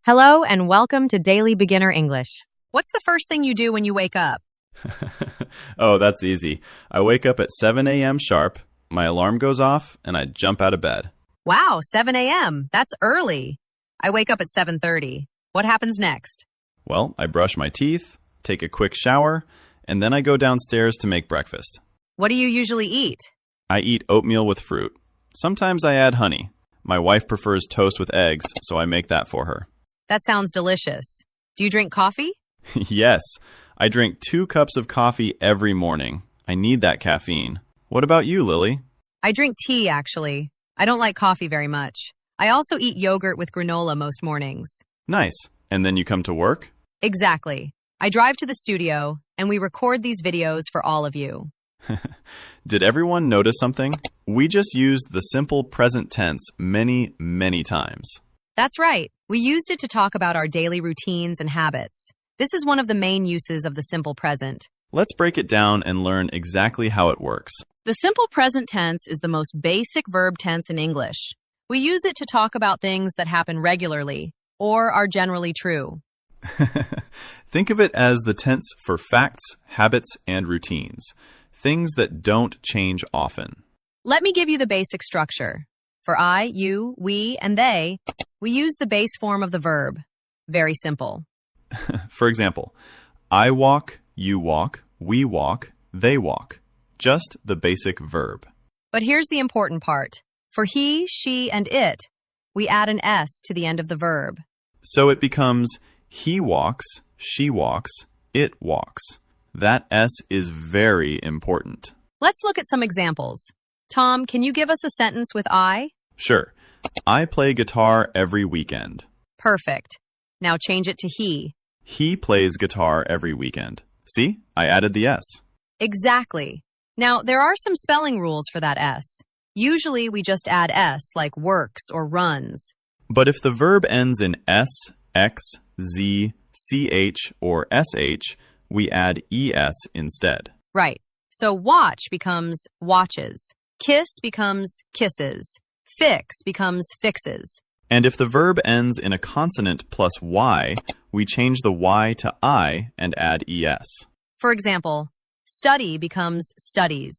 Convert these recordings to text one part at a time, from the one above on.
Hello and welcome to Daily Beginner English. What's the first thing you do when you wake up? Oh, that's easy. I wake up at 7 a.m. sharp, my alarm goes off, and I jump out of bed. Wow, 7 a.m. That's early. I wake up at 7:30. What happens next? Well, I brush my teeth, take a quick shower, and then I go downstairs to make breakfast. What do you usually eat? I eat oatmeal with fruit. Sometimes I add honey. My wife prefers toast with eggs, so I make that for her. That sounds delicious. Do you drink coffee? Yes, I drink 2 cups of coffee every morning. I need that caffeine. What about you, Lily? I drink tea, actually. I don't like coffee very much. I also eat yogurt with granola most mornings. Nice. And then you come to work? Exactly. I drive to the studio, and we record these videos for all of you. Did everyone notice something? We just used the simple present tense many, many times. That's right. We used it to talk about our daily routines and habits. This is one of the main uses of the simple present. Let's break it down and learn exactly how it works. The simple present tense is the most basic verb tense in English. We use it to talk about things that happen regularly or are generally true. Think of it as the tense for facts, habits, and routines. Things that don't change often. Let me give you the basic structure. For I, you, we, and they, we use the base form of the verb. Very simple. For example, I walk, you walk, we walk, they walk. Just the basic verb. But here's the important part. For he, she, and it, we add an S to the end of the verb. So it becomes he walks, she walks, it walks. That S is very important. Let's look at some examples. Tom, can you give us a sentence with I? Sure. I play guitar every weekend. Perfect. Now change it to he. He plays guitar every weekend. See? I added the S. Exactly. Now, there are some spelling rules for that S. Usually, we just add S, like works or runs. But if the verb ends in S, X, Z, CH, or SH, we add ES instead. Right. So watch becomes watches. Kiss becomes kisses. Fix becomes fixes. And if the verb ends in a consonant plus Y, we change the Y to I and add ES. For example, study becomes studies.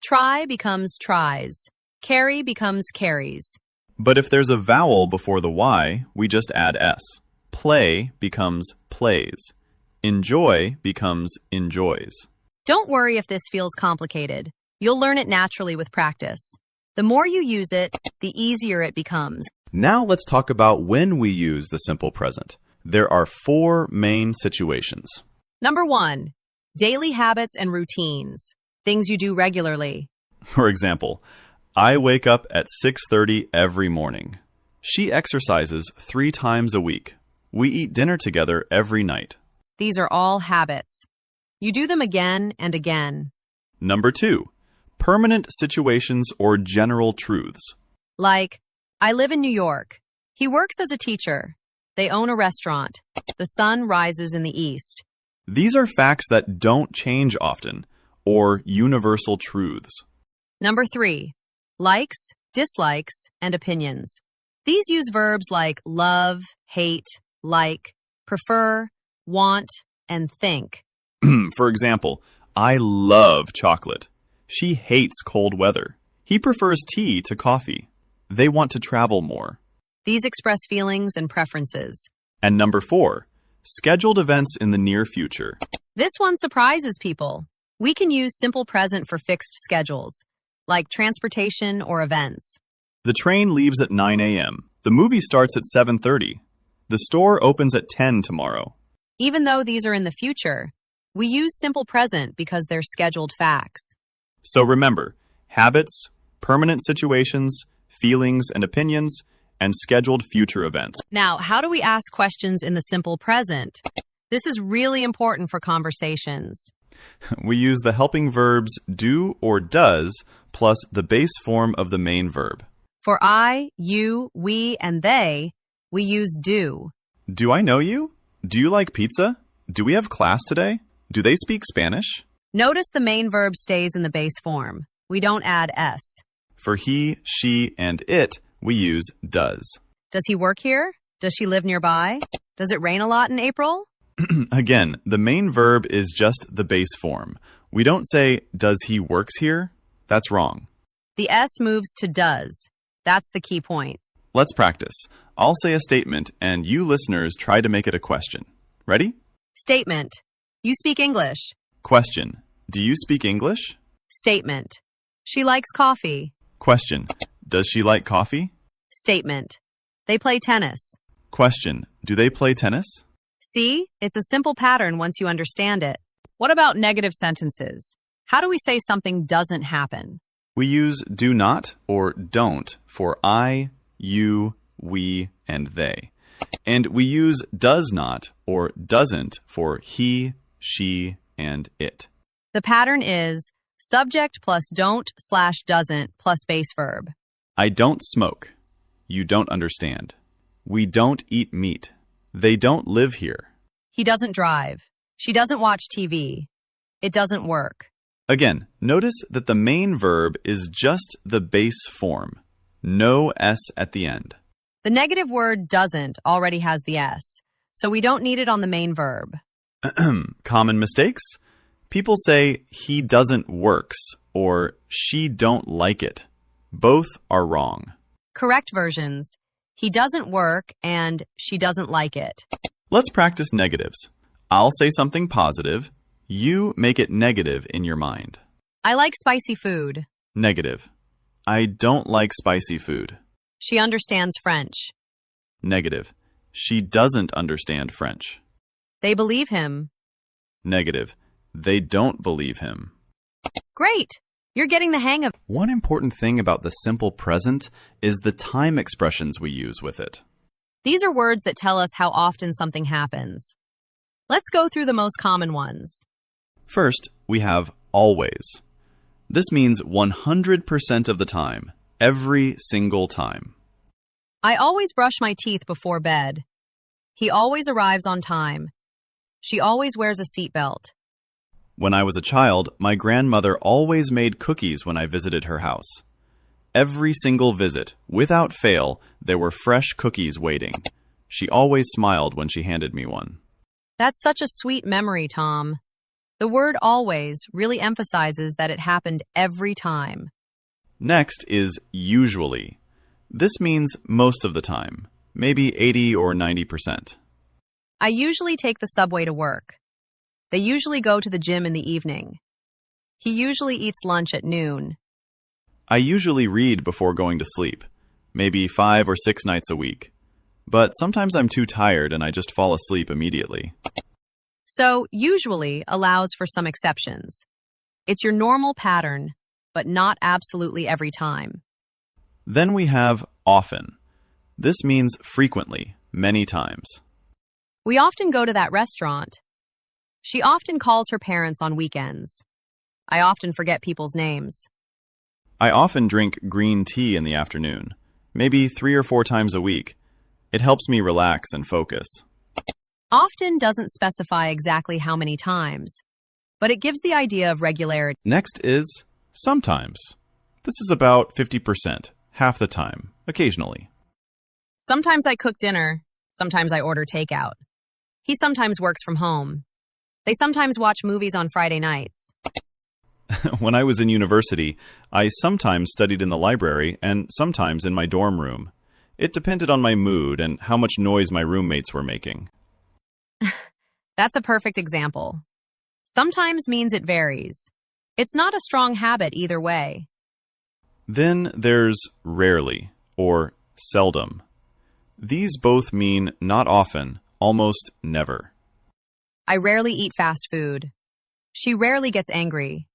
Try becomes tries. Carry becomes carries. But if there's a vowel before the Y, we just add S. Play becomes plays. Enjoy becomes enjoys. Don't worry if this feels complicated. You'll learn it naturally with practice. The more you use it, the easier it becomes. Now let's talk about when we use the simple present. There are 4 main situations. Number 1, daily habits and routines. Things you do regularly. For example, I wake up at 6:30 every morning. She exercises 3 times a week. We eat dinner together every night. These are all habits. You do them again and again. Number 2, permanent situations or general truths. Like, I live in New York. He works as a teacher. They own a restaurant. The sun rises in the east. These are facts that don't change often, or universal truths. Number 3, likes, dislikes, and opinions. These use verbs like love, hate, like, prefer, want, and think. For example, I love chocolate. She hates cold weather. He prefers tea to coffee. They want to travel more. These express feelings and preferences. And number 4, scheduled events in the near future. This one surprises people. We can use simple present for fixed schedules, like transportation or events. The train leaves at 9 a.m. The movie starts at 7:30. The store opens at 10 tomorrow. Even though these are in the future, we use simple present because they're scheduled facts. So remember, habits, permanent situations, feelings and opinions, and scheduled future events. Now, how do we ask questions in the simple present? This is really important for conversations. We use the helping verbs do or does plus the base form of the main verb. For I, you, we, and they, we use do. Do I know you? Do you like pizza? Do we have class today? Do they speak Spanish? Notice the main verb stays in the base form. We don't add S. For he, she, and it, we use does. Does he work here? Does she live nearby? Does it rain a lot in April? Again, the main verb is just the base form. We don't say, does he works here? That's wrong. The S moves to does. That's the key point. Let's practice. I'll say a statement, and you listeners try to make it a question. Ready? Statement. You speak English. Question. Do you speak English? Statement. She likes coffee. Question. Does she like coffee? Statement. They play tennis. Question. Do they play tennis? See? It's a simple pattern once you understand it. What about negative sentences? How do we say something doesn't happen? We use do not or don't for I, you, we, and they. And we use does not or doesn't for he, she, and it. The pattern is subject plus don't/doesn't plus base verb. I don't smoke. You don't understand. We don't eat meat. They don't live here. He doesn't drive. She doesn't watch TV. It doesn't work. Again, notice that the main verb is just the base form. No S at the end. The negative word doesn't already has the S, so we don't need it on the main verb. Common mistakes? People say he doesn't works or she don't like it. Both are wrong. Correct versions. He doesn't work and she doesn't like it. Let's practice negatives. I'll say something positive. You make it negative in your mind. I like spicy food. Negative. I don't like spicy food. She understands French. Negative. She doesn't understand French. They believe him. Negative. They don't believe him. Great! You're getting the hang of it. One important thing about the simple present is the time expressions we use with it. These are words that tell us how often something happens. Let's go through the most common ones. First, we have always. This means 100% of the time, every single time. I always brush my teeth before bed. He always arrives on time. She always wears a seatbelt. When I was a child, my grandmother always made cookies when I visited her house. Every single visit, without fail, there were fresh cookies waiting. She always smiled when she handed me one. That's such a sweet memory, Tom. The word always really emphasizes that it happened every time. Next is usually. This means most of the time, maybe 80 or 90%. I usually take the subway to work. They usually go to the gym in the evening. He usually eats lunch at noon. I usually read before going to sleep, maybe 5 or 6 nights a week. But sometimes I'm too tired and I just fall asleep immediately. So, usually allows for some exceptions. It's your normal pattern, but not absolutely every time. Then we have often. This means frequently, many times. We often go to that restaurant. She often calls her parents on weekends. I often forget people's names. I often drink green tea in the afternoon, maybe 3 or 4 times a week. It helps me relax and focus. Often doesn't specify exactly how many times, but it gives the idea of regularity. Next is sometimes. This is about 50%, half the time, occasionally. Sometimes I cook dinner. Sometimes I order takeout. He sometimes works from home. They sometimes watch movies on Friday nights. When I was in university, I sometimes studied in the library and sometimes in my dorm room. It depended on my mood and how much noise my roommates were making. That's a perfect example. Sometimes means it varies. It's not a strong habit either way. Then there's rarely or seldom. These both mean not often, almost never. I rarely eat fast food. She rarely gets angry.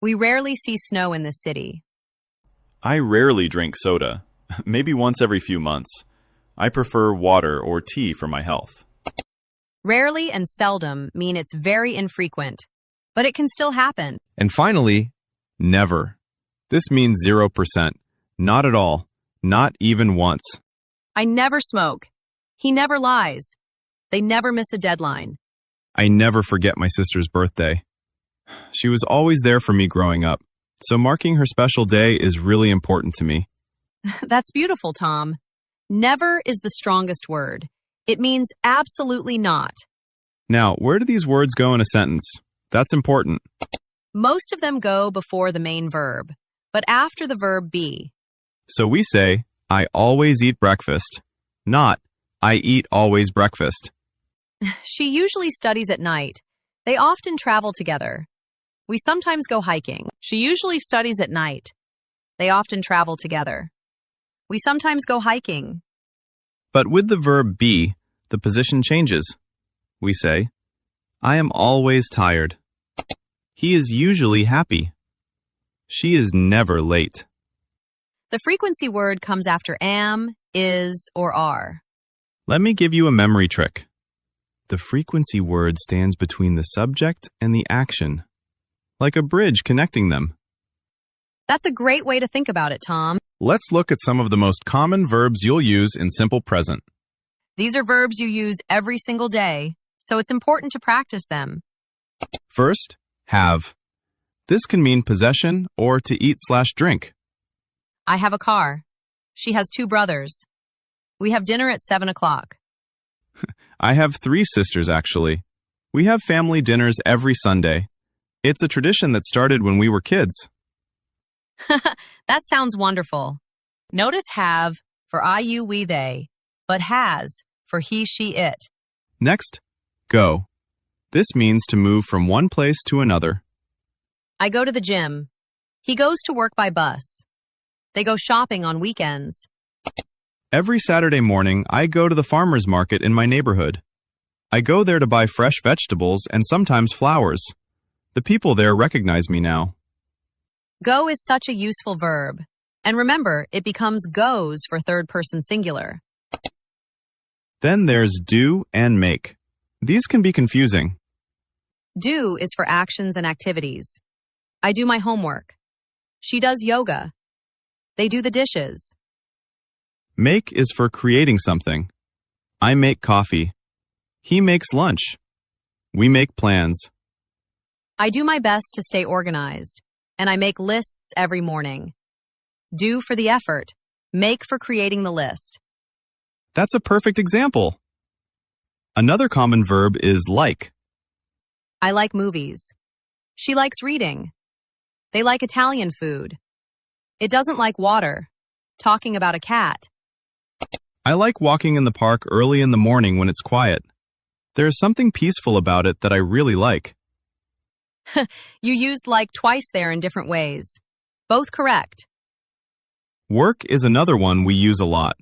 We rarely see snow in this city. I rarely drink soda, maybe once every few months. I prefer water or tea for my health. Rarely and seldom mean it's very infrequent, but it can still happen. And finally, never. This means 0%. Not at all. Not even once. I never smoke. He never lies. They never miss a deadline. I never forget my sister's birthday. She was always there for me growing up, so marking her special day is really important to me. That's beautiful, Tom. Never is the strongest word. It means absolutely not. Now, where do these words go in a sentence? That's important. Most of them go before the main verb, but after the verb be. So we say, I always eat breakfast, not I eat always breakfast. She usually studies at night. They often travel together. We sometimes go hiking. She usually studies at night. They often travel together. We sometimes go hiking. But with the verb be, the position changes. We say, I am always tired. He is usually happy. She is never late. The frequency word comes after am, is, or are. Let me give you a memory trick. The frequency word stands between the subject and the action, like a bridge connecting them. That's a great way to think about it, Tom. Let's look at some of the most common verbs you'll use in simple present. These are verbs you use every single day, so it's important to practice them. First, have. This can mean possession or to eat/drink. I have a car. She has 2 brothers. We have dinner at 7 o'clock. I have 3 sisters, actually. We have family dinners every Sunday. It's a tradition that started when we were kids. That sounds wonderful. Notice have for I, you, we, they, but has for he, she, it. Next, go. This means to move from one place to another. I go to the gym. He goes to work by bus. They go shopping on weekends. Every Saturday morning, I go to the farmer's market in my neighborhood. I go there to buy fresh vegetables and sometimes flowers. The people there recognize me now. Go is such a useful verb. And remember, it becomes goes for third person singular. Then there's do and make. These can be confusing. Do is for actions and activities. I do my homework. She does yoga. They do the dishes. Make is for creating something. I make coffee. He makes lunch. We make plans. I do my best to stay organized, and I make lists every morning. Do for the effort. Make for creating the list. That's a perfect example. Another common verb is like. I like movies. She likes reading. They like Italian food. It doesn't like water. Talking about a cat. I like walking in the park early in the morning when it's quiet. There's something peaceful about it that I really like. You used like twice there in different ways. Both correct. Work is another one we use a lot.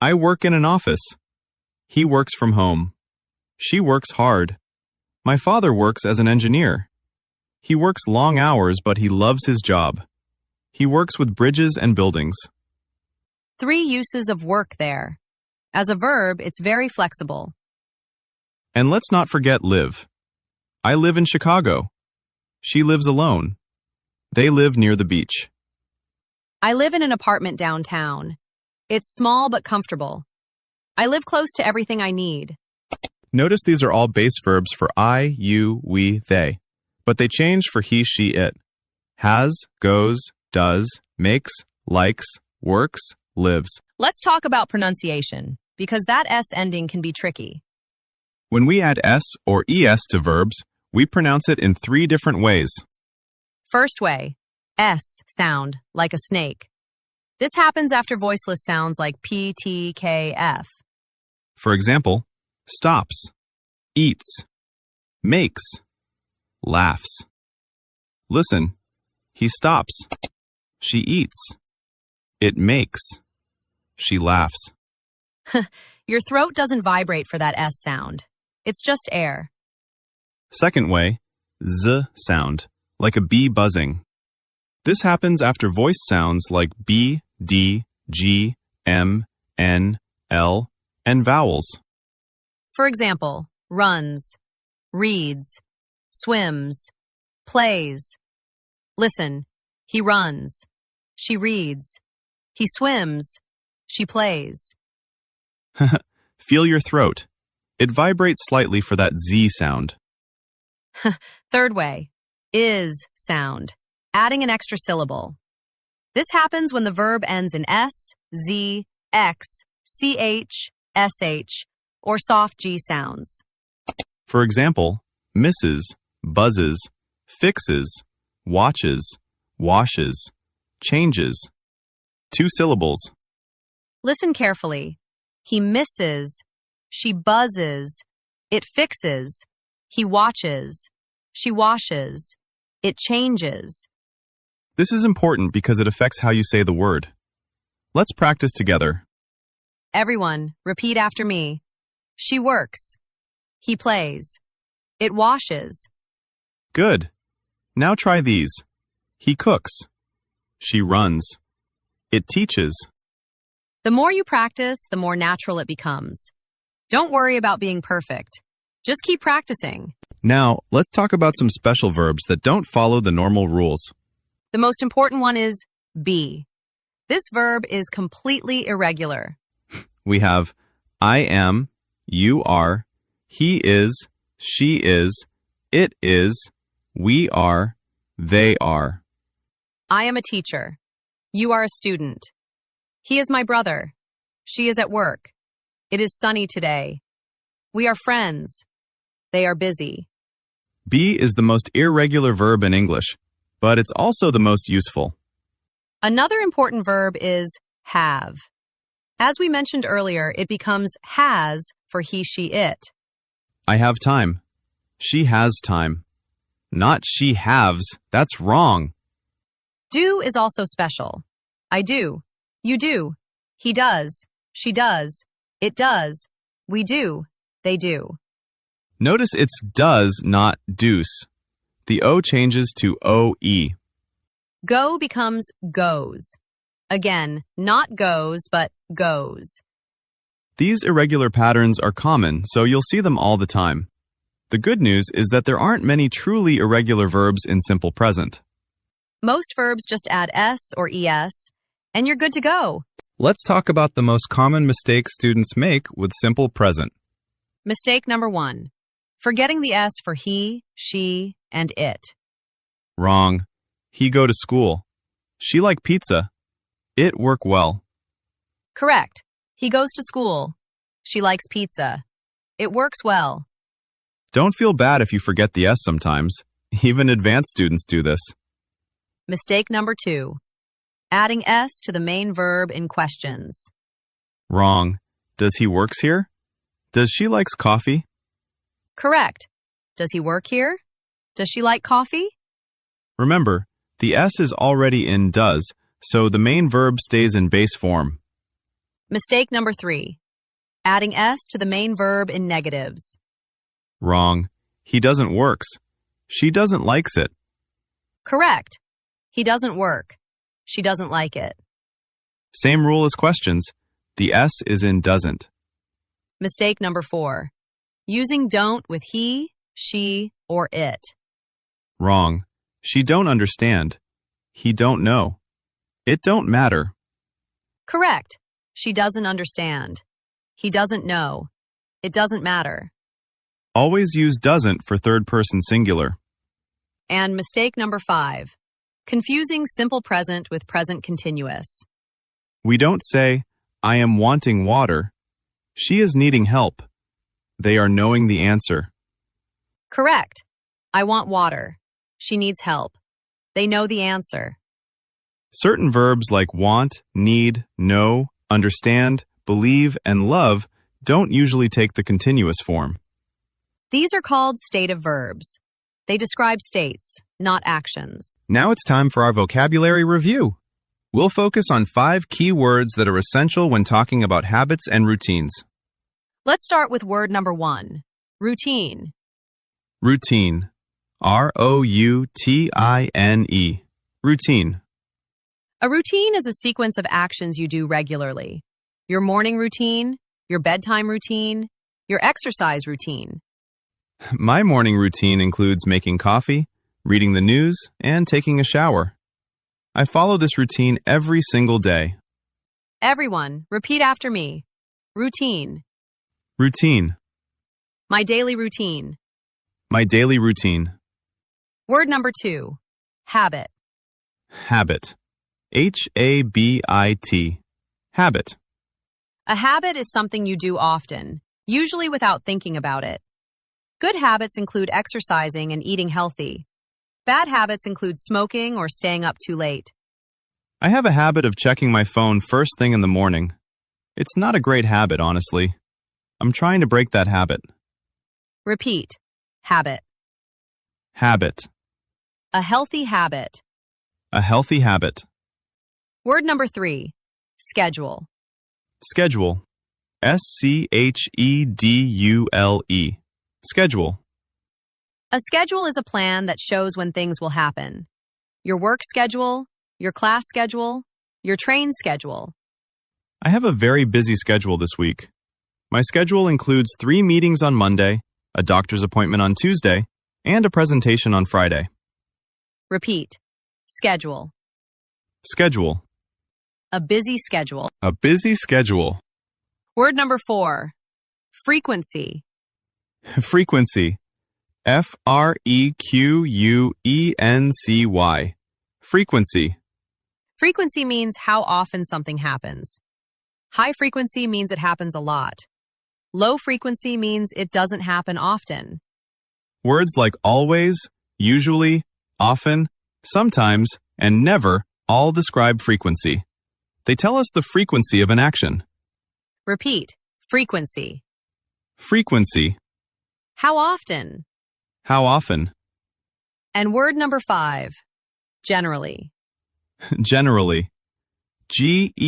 I work in an office. He works from home. She works hard. My father works as an engineer. He works long hours, but he loves his job. He works with bridges and buildings. 3 uses of work there. As a verb, it's very flexible. And let's not forget live. I live in Chicago. She lives alone. They live near the beach. I live in an apartment downtown. It's small but comfortable. I live close to everything I need. Notice these are all base verbs for I, you, we, they. But they change for he, she, it. Has, goes, does, makes, likes, works, lives. Let's talk about pronunciation, because that S ending can be tricky. When we add S or ES to verbs, we pronounce it in 3 different ways. First way, S sound, like a snake. This happens after voiceless sounds like P, T, K, F. For example, stops, eats, makes, laughs. Listen, he stops. She eats. It makes. She laughs. Your throat doesn't vibrate for that S sound. It's just air. Second way, Z sound, like a bee buzzing. This happens after voice sounds like B, D, G, M, N, L, and vowels. For example, runs, reads, swims, plays. Listen, he runs, she reads, he swims, she plays. Feel your throat. It vibrates slightly for that Z sound. Third way, is sound, adding an extra syllable. This happens when the verb ends in S, Z, X, CH, SH, or soft G sounds. For example, misses, buzzes, fixes, watches, washes, changes. 2 syllables. Listen carefully. He misses. She buzzes. It fixes. He watches. She washes. It changes. This is important because it affects how you say the word. Let's practice together. Everyone, repeat after me. She works. He plays. It washes. Good. Now try these. He cooks. She runs. It teaches. The more you practice, the more natural it becomes. Don't worry about being perfect. Just keep practicing. Now, let's talk about some special verbs that don't follow the normal rules. The most important one is be. This verb is completely irregular. We have I am, you are, he is, she is, it is, we are, they are. I am a teacher. You are a student. He is my brother. She is at work. It is sunny today. We are friends. They are busy. Be is the most irregular verb in English, but it's also the most useful. Another important verb is have. As we mentioned earlier, it becomes has for he, she, it. I have time. She has time. Not she haves. That's wrong. Do is also special. I do. You do. He does. She does. It does. We do. They do. Notice it's does, not deuce. The O changes to OE. Go becomes goes. Again, not goes, but goes. These irregular patterns are common, so you'll see them all the time. The good news is that there aren't many truly irregular verbs in simple present. Most verbs just add S or ES, and you're good to go. Let's talk about the most common mistakes students make with simple present. Mistake number 1. Forgetting the S for he, she, and it. Wrong. He go to school. She like pizza. It work well. Correct. He goes to school. She likes pizza. It works well. Don't feel bad if you forget the S sometimes. Even advanced students do this. Mistake number 2. Adding S to the main verb in questions. Wrong. Does he works here? Does she likes coffee? Correct. Does he work here? Does she like coffee? Remember, the S is already in does, so the main verb stays in base form. Mistake number 3. Adding S to the main verb in negatives. Wrong. He doesn't works. She doesn't likes it. Correct. He doesn't work. She doesn't like it. Same rule as questions. The S is in doesn't. Mistake number 4. Using don't with he, she, or it. Wrong. She don't understand. He don't know. It don't matter. Correct. She doesn't understand. He doesn't know. It doesn't matter. Always use doesn't for third person singular. And mistake number 5. Confusing simple present with present continuous. We don't say, I am wanting water. She is needing help. They are knowing the answer. Correct. I want water. She needs help. They know the answer. Certain verbs like want, need, know, understand, believe, and love don't usually take the continuous form. These are called stative verbs. They describe states, not actions. Now it's time for our vocabulary review. We'll focus on 5 key words that are essential when talking about habits and routines. Let's start with word number 1, routine. Routine. R-O-U-T-I-N-E. Routine. A routine is a sequence of actions you do regularly. Your morning routine, your bedtime routine, your exercise routine. My morning routine includes making coffee, reading the news, and taking a shower. I follow this routine every single day. Everyone, repeat after me. Routine. Routine. My daily routine. My daily routine. Word number 2, habit. Habit. H-A-B-I-T. Habit. A habit is something you do often, usually without thinking about it. Good habits include exercising and eating healthy. Bad habits include smoking or staying up too late. I have a habit of checking my phone first thing in the morning. It's not a great habit, honestly. I'm trying to break that habit. Repeat. Habit. Habit. A healthy habit. A healthy habit. Word number 3. Schedule. Schedule. Schedule. Schedule. A schedule is a plan that shows when things will happen. Your work schedule, your class schedule, your train schedule. I have a very busy schedule this week. My schedule includes 3 meetings on Monday, a doctor's appointment on Tuesday, and a presentation on Friday. Repeat. Schedule. Schedule. A busy schedule. A busy schedule. Word number 4. Frequency. Frequency. Frequency. Frequency. Frequency means how often something happens. High frequency means it happens a lot. Low frequency means it doesn't happen often. Words like always, usually, often, sometimes, and never all describe frequency. They tell us the frequency of an action. Repeat. Frequency. Frequency. How often? How often? And word number 5. Generally. Generally. Generally.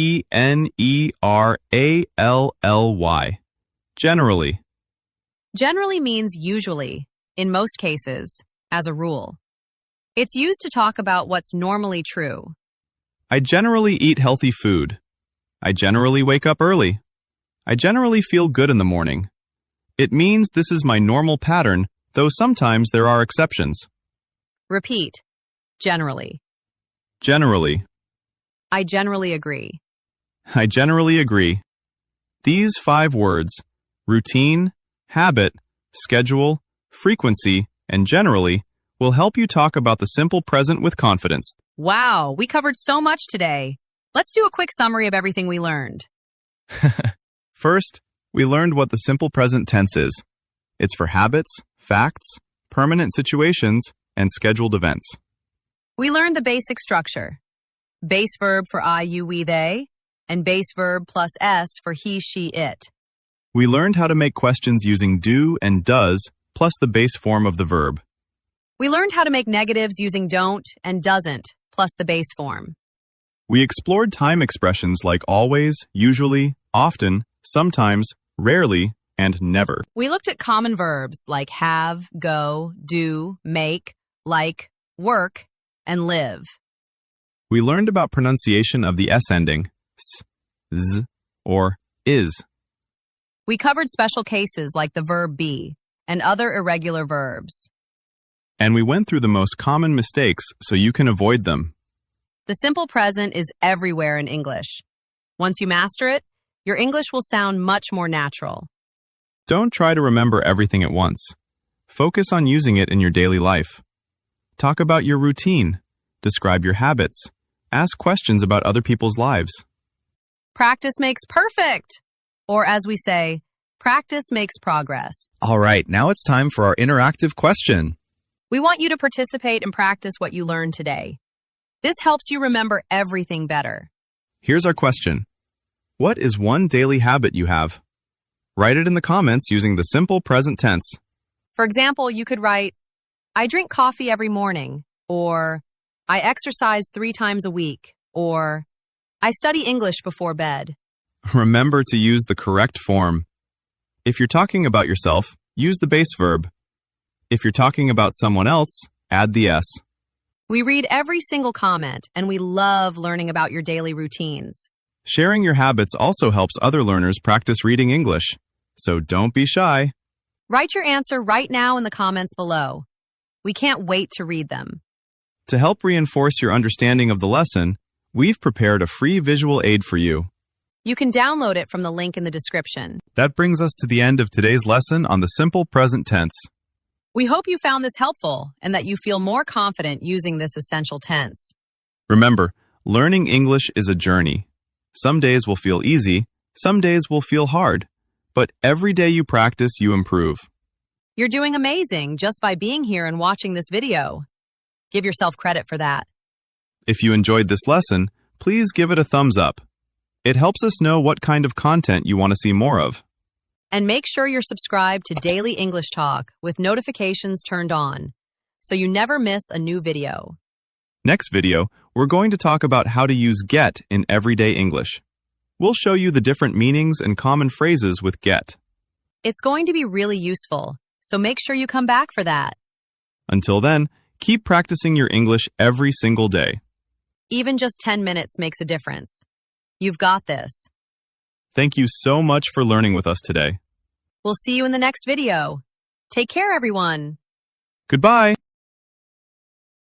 Generally. Generally means usually, in most cases, as a rule. It's used to talk about what's normally true. I generally eat healthy food. I generally wake up early. I generally feel good in the morning. It means this is my normal pattern, though sometimes there are exceptions. Repeat. Generally. Generally. I generally agree. I generally agree. These 5 words, routine, habit, schedule, frequency, and generally, will help you talk about the simple present with confidence. Wow, we covered so much today. Let's do a quick summary of everything we learned. First, we learned what the simple present tense is. It's for habits, facts, permanent situations, and scheduled events. We learned the basic structure. Base verb for I, you, we, they, and base verb plus S for he, she, it. We learned how to make questions using do and does, plus the base form of the verb. We learned how to make negatives using don't and doesn't, plus the base form. We explored time expressions like always, usually, often, sometimes, rarely, and never. We looked at common verbs like have, go, do, make, like, work, and live. We learned about pronunciation of the S ending, s, z, or is. We covered special cases like the verb be and other irregular verbs. And we went through the most common mistakes so you can avoid them. The simple present is everywhere in English. Once you master it, your English will sound much more natural. Don't try to remember everything at once. Focus on using it in your daily life. Talk about your routine. Describe your habits. Ask questions about other people's lives. Practice makes perfect. Or as we say, practice makes progress. All right, now it's time for our interactive question. We want you to participate and practice what you learned today. This helps you remember everything better. Here's our question. What is one daily habit you have? Write it in the comments using the simple present tense. For example, you could write, I drink coffee every morning, or I exercise 3 times a week, or I study English before bed. Remember to use the correct form. If you're talking about yourself, use the base verb. If you're talking about someone else, add the S. We read every single comment, and we love learning about your daily routines. Sharing your habits also helps other learners practice reading English. So don't be shy. Write your answer right now in the comments below. We can't wait to read them. To help reinforce your understanding of the lesson, we've prepared a free visual aid for you. You can download it from the link in the description. That brings us to the end of today's lesson on the simple present tense. We hope you found this helpful and that you feel more confident using this essential tense. Remember, learning English is a journey. Some days will feel easy, Some days will feel hard, but every day you practice, you improve. You're doing amazing just by being here and watching this video. Give yourself credit for that. If you enjoyed this lesson, please give it a thumbs up. It helps us know what kind of content you want to see more of. And make sure you're subscribed to Daily English Talk with notifications turned on, so you never miss a new video. Next video, we're going to talk about how to use get in everyday English. We'll show you the different meanings and common phrases with get. It's going to be really useful, so make sure you come back for that. Until then, keep practicing your English every single day. Even just 10 minutes makes a difference. You've got this. Thank you so much for learning with us today. We'll see you in the next video. Take care, everyone. Goodbye!